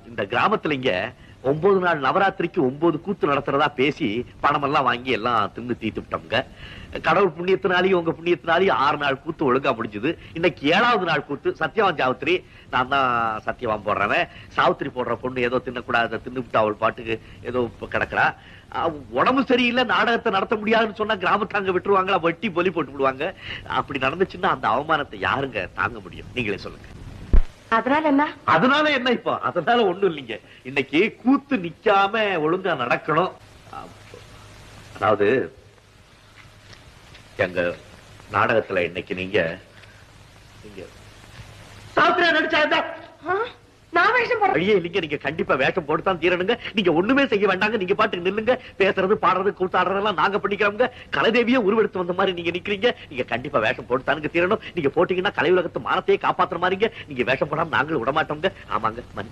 இந்த கிராமத்துல இங்க 9 நாள் நவராத்திரிக்கு 9 கூத்து நடத்துறதா பேசி பணம் எல்லாம் வாங்கி எல்லாம் தின்னு தீட்டு விட்டோம்ங்க. கடவுள் புண்ணியத்தினாலையும் உங்க புண்ணியத்தினாலையும் 6 நாள் கூத்து ஒழுங்கா முடிஞ்சது. இன்னைக்கு 7வது நாள் கூத்து சத்தியவான் சாவித்திரி. நான் தான் சத்தியவான் போடுறவன். சாவித்திரி போடுற பொண்ணு ஏதோ தின்னக்கூடாது தின்னுவிட்டு அவள் பாட்டுக்கு ஏதோ கிடக்குறா. உடம்பு சரியில்லை, நாடகத்தை நடத்த முடியாதுன்னு சொன்னா கிராமத்தாங்க விட்டுருவாங்களா? வெட்டி பொலி போட்டு விடுவாங்க. அப்படி நடந்துச்சுன்னா அந்த அவமானத்தை யாருங்க தாங்க முடியும்? நீங்களே சொல்லுங்க. அதனால என்ன? அதனால என்ன? இப்போ அதனால ஒண்ணும் இல்லைங்க. இன்னைக்கு கூத்து நிக்காம ஒழுங்கா நடக்கணும். அதாவது எங்க நாடகத்துல இன்னைக்கு நீங்க சாஸ்திரியா நடிச்சா நான் வேஷம் போட வழியே இல்லைங்க. நீங்க கண்டிப்பா வேஷம் போட்டுத்தான் தீரணுங்க. நீங்க ஒண்ணுமே செய்ய வேண்டாங்க. நீங்க பாட்டுக்கு நில்லுங்க. பேசுறது பாடுறது கூத்தாடுறதெல்லாம் நாங்க பண்ணிக்கிறோங்க. கலைதேவியே உருவெடுத்து வந்த மாதிரி நீங்க நிக்கிறீங்க. நீங்க கண்டிப்பா வேஷம் போட்டுத்தானுங்க தீரணும். நீங்க போட்டீங்கன்னா கலை உலகத்து மானத்தையே காப்பாத்துற மாதிரிங்க. நீங்க வேஷம் போடாம நாங்களும் விட மாட்டோங்க. ஆமாங்க, மன்னிச்சு